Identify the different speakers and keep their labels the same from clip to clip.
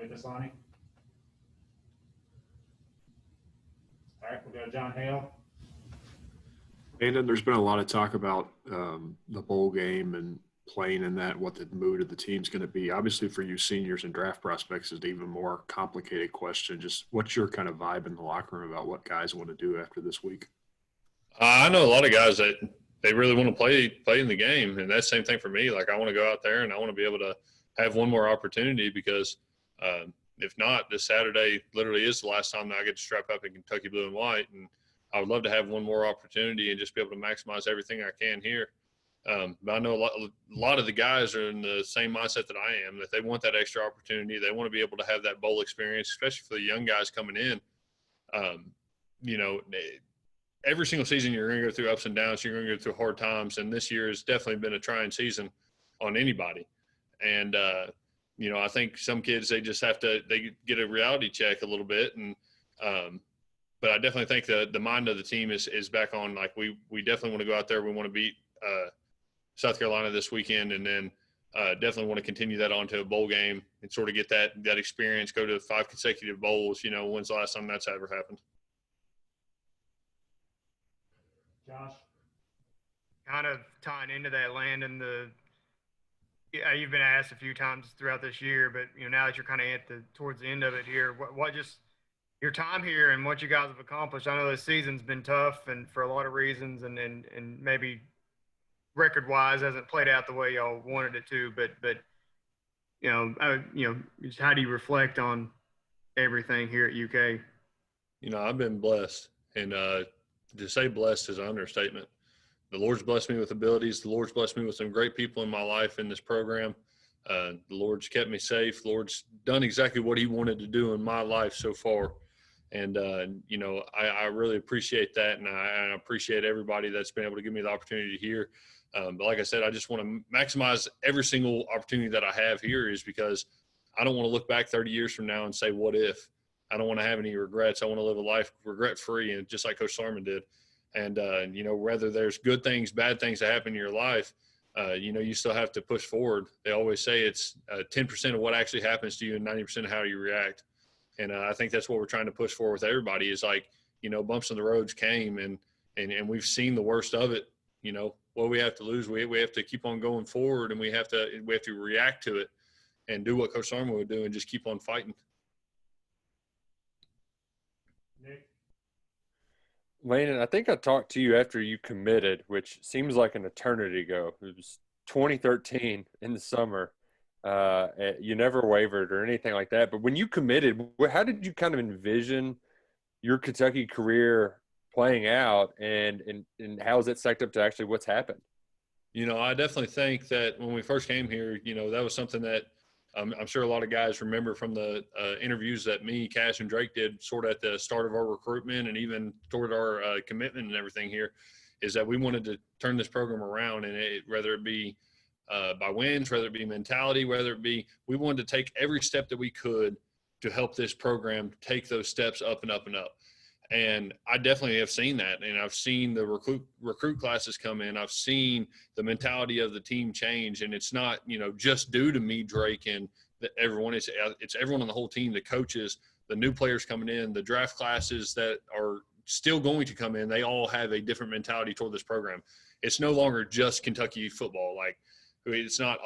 Speaker 1: with us, Lonnie? All right, we'll go to John Hale.
Speaker 2: Landon, there's been a lot of talk about the bowl game and playing in that, what the mood of the team's going to be. Obviously, for you seniors and draft prospects, is an even more complicated question. Just what's your kind of vibe in the locker room about what guys want to do after this week?
Speaker 3: I know a lot of guys that they really want to play in the game, and that's the same thing for me. Like, I want to go out there and I want to be able to have one more opportunity because if not, this Saturday literally is the last time that I get to strap up in Kentucky blue and white, and I would love to have one more opportunity and just be able to maximize everything I can here. But I know a lot of the guys are in the same mindset that I am, that they want that extra opportunity. They want to be able to have that bowl experience, especially for the young guys coming in. Every single season you're going to go through ups and downs. You're going to go through hard times, and this year has definitely been a trying season on anybody. And, I think some kids, they get a reality check a little bit. And but I definitely think the mind of the team is back on. Like, we definitely want to go out there. We want to beat South Carolina this weekend, and then definitely want to continue that on to a bowl game and sort of get that experience, go to 5 consecutive bowls. When's the last time that's ever happened?
Speaker 1: Josh?
Speaker 4: Kind of tying into that, Landon, you've been asked a few times throughout this year, but now that you're kind of towards the end of it here, what just your time here and what you guys have accomplished. I know this season's been tough and for a lot of reasons, and maybe record-wise hasn't played out the way y'all wanted it to, but just how do you reflect on everything here at UK?
Speaker 3: I've been blessed, and to say blessed is an understatement. The Lord's blessed me with abilities. The Lord's blessed me with some great people in my life in this program. The Lord's kept me safe. The Lord's done exactly what he wanted to do in my life so far. And, I really appreciate that, and I appreciate everybody that's been able to give me the opportunity here. But like I said, I just want to maximize every single opportunity that I have here, is because I don't want to look back 30 years from now and say, what if? I don't want to have any regrets. I want to live a life regret-free, and just like Coach Sarman did. And, whether there's good things, bad things that happen in your life, you still have to push forward. They always say it's 10% of what actually happens to you and 90% of how you react. And I think that's what we're trying to push for with everybody is, like, bumps in the roads came, and we've seen the worst of it. What we have to lose, we have to keep on going forward, and we have to react to it and do what Coach Sarman would do and just keep on fighting.
Speaker 1: Nick?
Speaker 5: Landon, I think I talked to you after you committed, which seems like an eternity ago. It was 2013 in the summer. You never wavered or anything like that. But when you committed, how did you kind of envision your Kentucky career playing out, and how is it stacked up to actually what's happened?
Speaker 3: I definitely think that when we first came here, that was something that I'm sure a lot of guys remember from the interviews that me, Cash, and Drake did sort of at the start of our recruitment and even toward our commitment and everything here, is that we wanted to turn this program around, and whether it be by wins, whether it be mentality, whether it be we wanted to take every step that we could to help this program take those steps up and up and up. And I definitely have seen that, and I've seen the recruit classes come in. I've seen the mentality of the team change, and it's not just due to me, Drake, and everyone. It's everyone on the whole team, the coaches, the new players coming in, the draft classes that are still going to come in. They all have a different mentality toward this program. It's no longer just Kentucky football. Like, it's not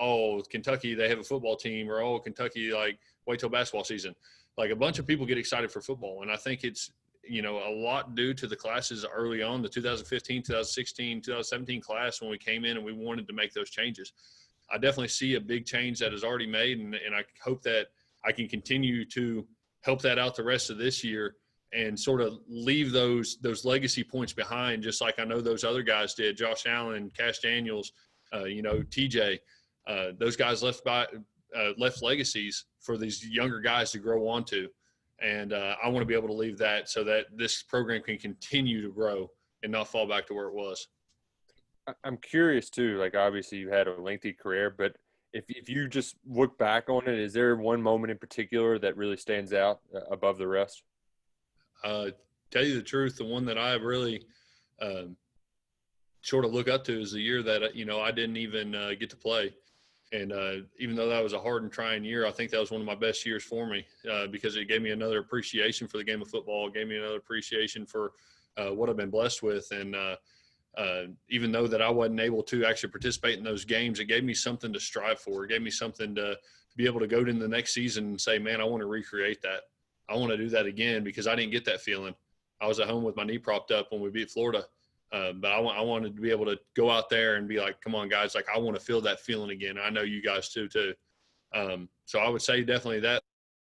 Speaker 3: Kentucky, they have a football team, or Kentucky, like, wait till basketball season. Like, a bunch of people get excited for football, and I think it's a lot due to the classes early on, the 2015, 2016, 2017 class, when we came in and we wanted to make those changes. I definitely see a big change that is already made, and I hope that I can continue to help that out the rest of this year and sort of leave those legacy points behind, just like I know those other guys did, Josh Allen, Cash Daniels, TJ. Those guys left legacies for these younger guys to grow onto. And I want to be able to leave that so that this program can continue to grow and not fall back to where it was.
Speaker 5: I'm curious too, like, obviously you had a lengthy career, but if you just look back on it, is there one moment in particular that really stands out above the rest?
Speaker 3: Tell you the truth, the one that I really sort of look up to is the year that, I didn't even get to play. And even though that was a hard and trying year, I think that was one of my best years for me because it gave me another appreciation for the game of football. It gave me another appreciation for what I've been blessed with. And even though that I wasn't able to actually participate in those games, it gave me something to strive for. It gave me something to be able to go to the next season and say, man, I want to recreate that. I want to do that again because I didn't get that feeling. I was at home with my knee propped up when we beat Florida. But I wanted to be able to go out there and be like, come on, guys, like I want to feel that feeling again. I know you guys too. So I would say definitely that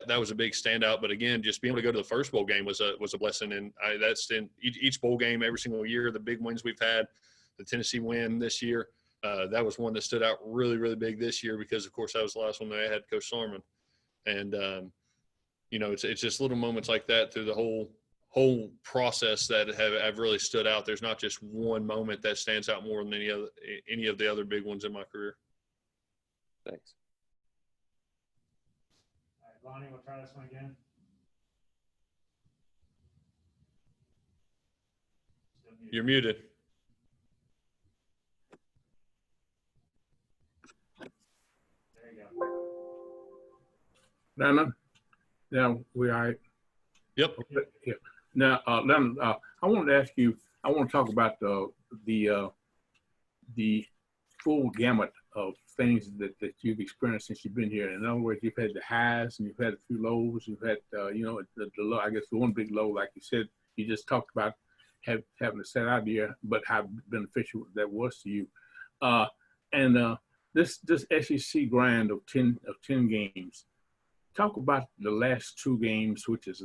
Speaker 3: was a big standout. But again, just being able to go to the first bowl game was a blessing. And that's in each bowl game every single year, the big wins we've had, the Tennessee win this year. That was one that stood out really, really big this year because, of course, that was the last one they had Coach Sarman. And, it's just little moments like that through the whole process that have really stood out. There's not just one moment that stands out more than any of the other big ones in my career.
Speaker 5: Thanks.
Speaker 1: All right, Lonnie, we'll try this one again.
Speaker 3: You're muted.
Speaker 1: There you go.
Speaker 6: Landon, yeah, we all right.
Speaker 3: Yep.
Speaker 6: Yeah. Now, Landon, I wanted to ask you. I want to talk about the full gamut of things that you've experienced since you've been here. In other words, you've had the highs and you've had a few lows. You've had, the low. I guess the one big low, like you said, you just talked about having a set idea, but how beneficial that was to you. This SEC grind of 10 games. Talk about the last two games, which is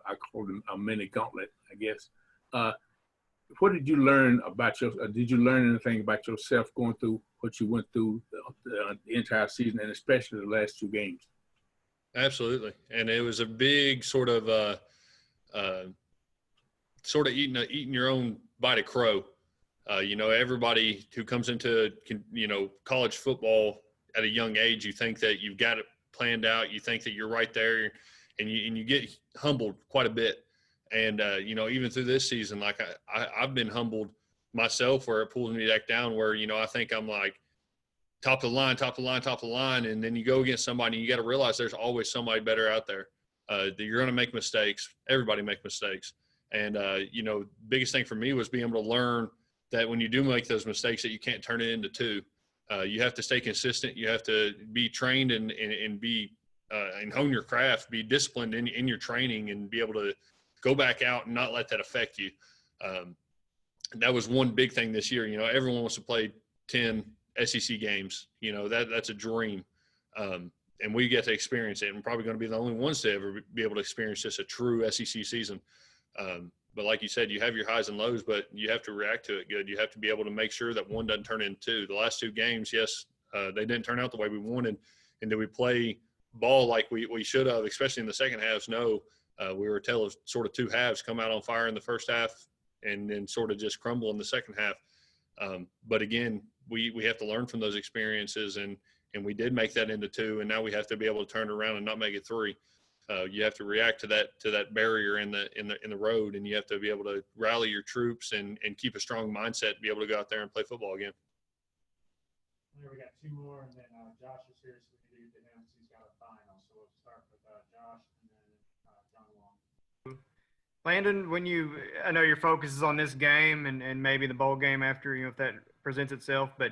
Speaker 6: I call them a mini gauntlet, I guess. What did you learn about did you learn anything about yourself going through what you went through the entire season, and especially the last two games?
Speaker 3: Absolutely, and it was a big sort of eating your own bite of crow. Everybody who comes into college football at a young age, you think that you've got it planned out. You think that you're right there, and you get humbled quite a bit. And even through this season, like I've been humbled myself, where it pulls me back down. Where I think I'm like top of the line, and then you go against somebody, and you got to realize there's always somebody better out there. That you're going to make mistakes. Everybody makes mistakes, and biggest thing for me was being able to learn that when you do make those mistakes, that you can't turn it into two. You have to stay consistent. You have to be trained and be and hone your craft. Be disciplined in your training, and be able to go back out and not let that affect you. That was one big thing this year. Everyone wants to play 10 SEC games. That's a dream, and we get to experience it. And we're probably going to be the only ones to ever be able to experience just a true SEC season. But like you said, you have your highs and lows, but you have to react to it good. You have to be able to make sure that one doesn't turn into two. The last two games, yes, they didn't turn out the way we wanted. And did we play ball like we should have, especially in the second halves? No. We were a tale of sort of two halves, come out on fire in the first half and then sort of just crumble in the second half. But again, we have to learn from those experiences, and we did make that into two, and now we have to be able to turn it around and not make it three. You have to react to that barrier in the road, and you have to be able to rally your troops and keep a strong mindset to be able to go out there and play football again.
Speaker 1: Here we got two more, and then Josh is here, so we can do to him since he's got a final. So we'll start with Josh and then John Long.
Speaker 4: Landon, I know your focus is on this game and maybe the bowl game after, if that presents itself, but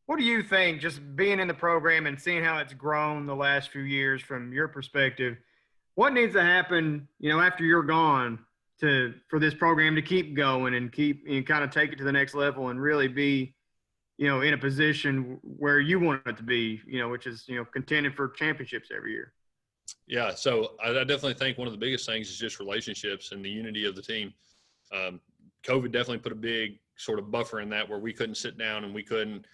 Speaker 4: what do you think, just being in the program and seeing how it's grown the last few years from your perspective, what needs to happen, after you're gone for this program to keep going and kind of take it to the next level and really be, in a position where you want it to be, which is, contending for championships every year?
Speaker 3: Yeah, so I definitely think one of the biggest things is just relationships and the unity of the team. COVID definitely put a big sort of buffer in that, where we couldn't sit down and we couldn't,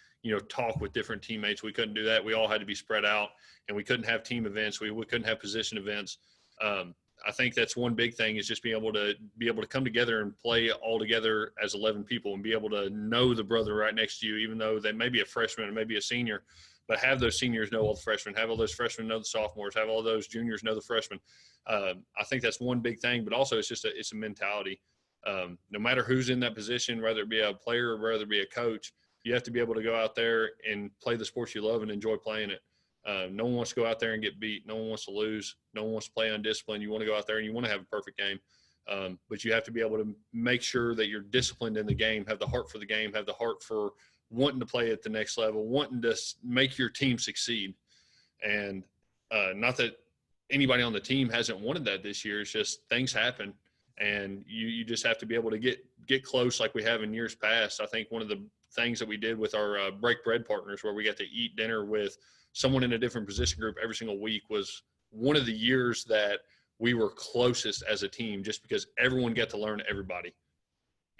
Speaker 3: talk with different teammates. We couldn't do that. We all had to be spread out, and we couldn't have team events. We couldn't have position events. I think that's one big thing, is just being able to come together and play all together as 11 people, and be able to know the brother right next to you, even though they may be a freshman or maybe a senior, but have those seniors know all the freshmen, have all those freshmen know the sophomores, have all those juniors know the freshmen. I think that's one big thing, but also it's a mentality. No matter who's in that position, whether it be a player or whether it be a coach, You have to be able to go out there and play the sports you love and enjoy playing it. No one wants to go out there and get beat. No one wants to lose. No one wants to play undisciplined. You want to go out there and you want to have a perfect game. But you have to be able to make sure that you're disciplined in the game, have the heart for the game, have the heart for wanting to play at the next level, wanting to make your team succeed. And not that anybody on the team hasn't wanted that this year. It's just things happen. And you just have to be able to get close like we have in years past. I think one of the things that we did with our break bread partners, where we got to eat dinner with someone in a different position group every single week, was one of the years that we were closest as a team, just because everyone got to learn everybody.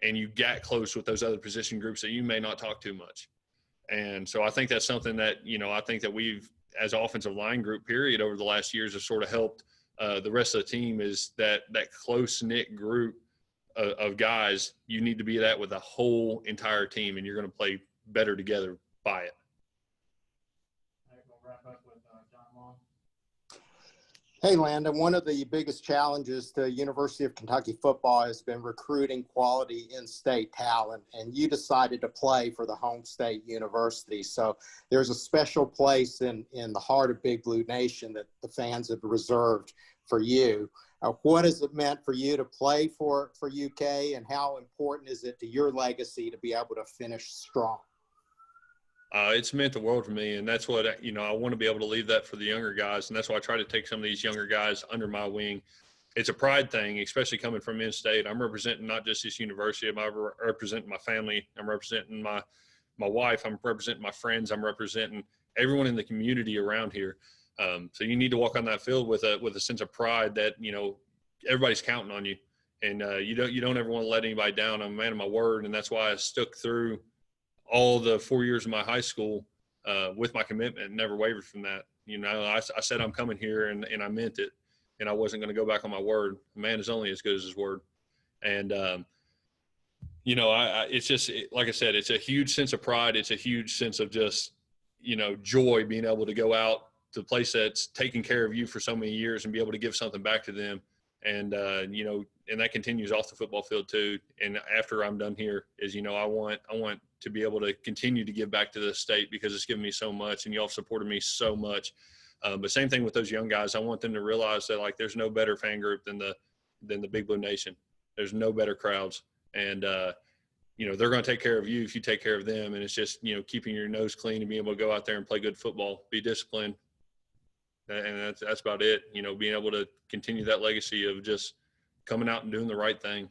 Speaker 3: And you got close with those other position groups that you may not talk too much. And so I think that's something that, I think that we've, as offensive line group period, over the last years, have sort of helped the rest of the team, is that close-knit group of guys. You need to be that with the whole entire team, and you're going to play better together by it.
Speaker 1: All right, we'll wrap up with John Long.
Speaker 7: Hey, Landon, one of the biggest challenges to University of Kentucky football has been recruiting quality in-state talent, and you decided to play for the home state university. So there's a special place in the heart of Big Blue Nation that the fans have reserved for you. What has it meant for you to play for UK, and how important is it to your legacy to be able to finish strong?
Speaker 3: It's meant the world for me, and that's what, I want to be able to leave that for the younger guys, and that's why I try to take some of these younger guys under my wing. It's a pride thing, especially coming from in-state. I'm representing not just this university. I'm representing my family. I'm representing my wife. I'm representing my friends. I'm representing everyone in the community around here. So you need to walk on that field with a sense of pride that, everybody's counting on you, and you don't ever want to let anybody down. I'm a man of my word, and that's why I stuck through all the 4 years of my high school with my commitment and never wavered from that. I said I'm coming here, and I meant it, and I wasn't going to go back on my word. A man is only as good as his word. And, it's just, like I said, it's a huge sense of pride. It's a huge sense of just, joy, being able to go out to a place that's taken care of you for so many years and be able to give something back to them. And, and that continues off the football field too. And after I'm done here is, I want to be able to continue to give back to the state, because it's given me so much, and y'all have supported me so much. But same thing with those young guys. I want them to realize that, like, there's no better fan group than the Big Blue Nation. There's no better crowds. And, they're going to take care of you if you take care of them. And it's just, keeping your nose clean and being able to go out there and play good football, be disciplined. And that's about it. Being able to continue that legacy of just coming out and doing the right thing.